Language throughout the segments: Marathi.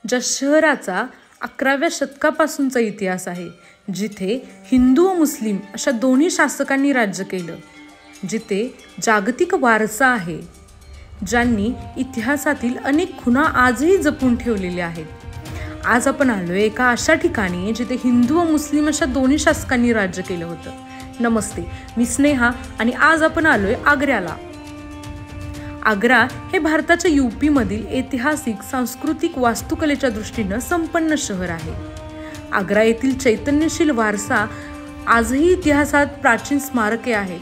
ज्या शहराचा 11व्या शतकापासूनचा इतिहास आहे, जिथे हिंदू व मुस्लिम अशा दोन्ही शासकांनी राज्य केलं, जिथे जागतिक वारसा आहे, ज्यांनी इतिहासातील अनेक खुणा आजही जपून ठेवलेल्या आहेत. आज आपण आलोय एका अशा ठिकाणी जिथे हिंदू व मुस्लिम अशा दोन्ही शासकांनी राज्य केलं होतं. नमस्ते, मी स्नेहा आणि आज आपण आलोय आग्र्याला. आग्रा हे भारताच्या यूपी मधील ऐतिहासिक, सांस्कृतिक, वास्तुकलेच्या दृष्टीनं संपन्न शहर आहे. आग्रा येथील चैतन्यशील वारसा आजही इतिहासात प्राचीन स्मारके आहेत,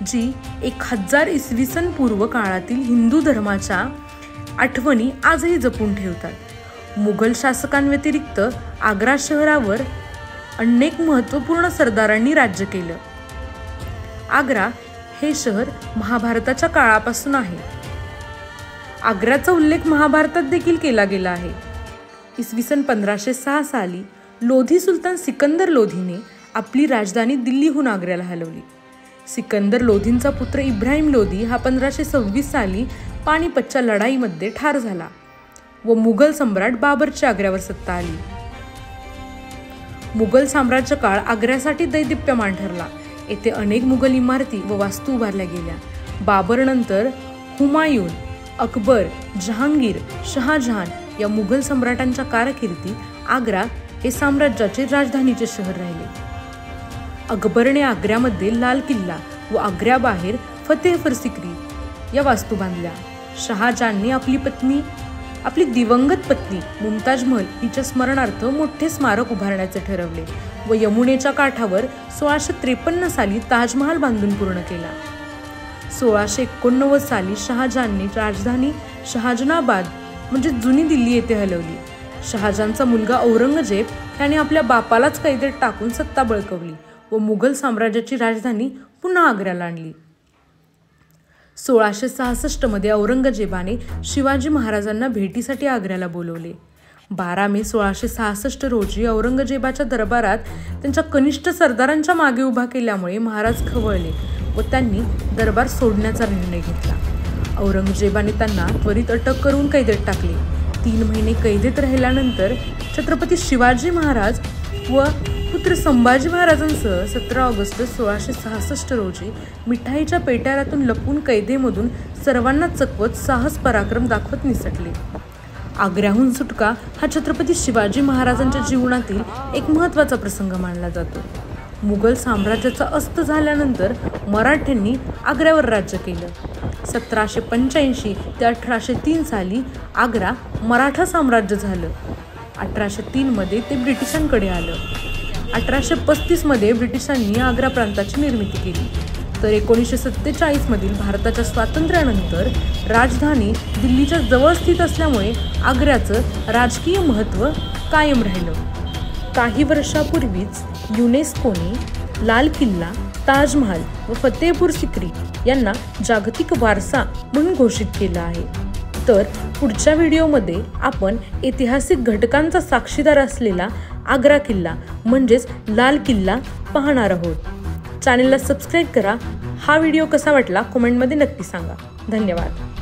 जी 1000 इसवी सन पूर्व काळातील हिंदू धर्माच्या आठवणी आजही जपून ठेवतात. मुघल शासकांव्यतिरिक्त आग्रा शहरावर अनेक महत्त्वपूर्ण सरदारांनी राज्य केलं. आग्रा हे शहर महाभारताच्या काळापासून आहे. आग्र्याचा उल्लेख महाभारतात देखील केला गेला आहे. इसवी सन 1506 साली लोधी सुलतान सिकंदर लोधीने आपली राजधानी दिल्लीहून आग्र्याला हलवली. सिकंदर लोधींचा पुत्र इब्राहिम लोधी हा 1526 साली पानिपतच्या लढाईमध्ये ठार झाला व मुघल सम्राट बाबरची आग्र्यावर सत्ता आली. मुघल साम्राज्य काळ आग्र्यासाठी दैदिप्यमान ठरला. येथे अनेक मुघल इमारती व वास्तू उभारल्या गेल्या. बाबरनंतर हुमायून, अकबर, जहांगीर, शहाजहान या मुघल सम्राटांच्या कारकिर्दीत आग्रा हे साम्राज्याचे राजधानीचे शहर राहिले. अकबरने आग्र्यामध्ये लाल किल्ला व आग्र्याबाहेर फतेहपूर सिक्री या वास्तू बांधल्या. शहाजहानने आपली दिवंगत पत्नी मुमताज महल हिच्या स्मरणार्थ मोठे स्मारक उभारण्याचे ठरवले व यमुनेच्या काठावर 1653 साली ताजमहाल बांधून पूर्ण केला. 1689 साली शहाजहानने राजधानी शहाजनाबाद म्हणजे जुनी दिल्ली येथे हलवली. शहाजहानचा मुलगा औरंगजेब याने आपल्या बापालाच कैदेत टाकून सत्ता बळकवली व मुघल साम्राज्याची राजधानी पुन्हा आग्र्याला आणली. 1666 मध्ये औरंगजेबाने शिवाजी महाराजांना भेटीसाठी आग्र्याला बोलवले. 12 मे 1666 रोजी औरंगजेबाच्या दरबारात त्यांच्या कनिष्ठ सरदारांच्या मागे उभा केल्यामुळे महाराज खवळले व त्यांनी दरबार सोडण्याचा निर्णय घेतला. औरंगजेबाने त्यांना त्वरित अटक करून कैदेत टाकले. 3 महिने कैदेत राहिल्यानंतर छत्रपती शिवाजी महाराज व पुत्र संभाजी महाराजांसह 17 ऑगस्ट 1666 रोजी मिठाईच्या पेटाऱ्यातून लपून कैदेमधून सर्वांना चकवत साहस पराक्रम दाखवत निसटले. आग्र्याहून सुटका हा छत्रपती शिवाजी महाराजांच्या जीवनातील एक महत्त्वाचा प्रसंग मानला जातो. मुघल साम्राज्याचा अस्त झाल्यानंतर मराठ्यांनी आग्र्यावर राज्य केलं. 1785 ते 1803 साली आग्रा मराठा साम्राज्य झालं. 1803 मध्ये ते ब्रिटिशांकडे आलं. 1835 मध्ये ब्रिटिशांनी आग्रा प्रांताची निर्मिती केली. तर 1947 मधील भारताच्या स्वातंत्र्यानंतर राजधानी दिल्लीच्या जवळ स्थित असल्यामुळे आग्र्याचं राजकीय महत्त्व कायम राहिलं. काही वर्षापूर्वीच युनेस्कोने लाल किल्ला, ताजमहाल व फतेहपूर सिक्री यांना जागतिक वारसा म्हणून घोषित केलं आहे. तर पुढच्या व्हिडिओमध्ये आपण ऐतिहासिक घटकांचा साक्षीदार असलेला आग्रा किल्ला म्हणजेच लाल किल्ला पाहणार आहोत. चॅनलला सबस्क्राईब करा. हा व्हिडिओ कसा वाटला कमेंटमध्ये नक्की सांगा. धन्यवाद.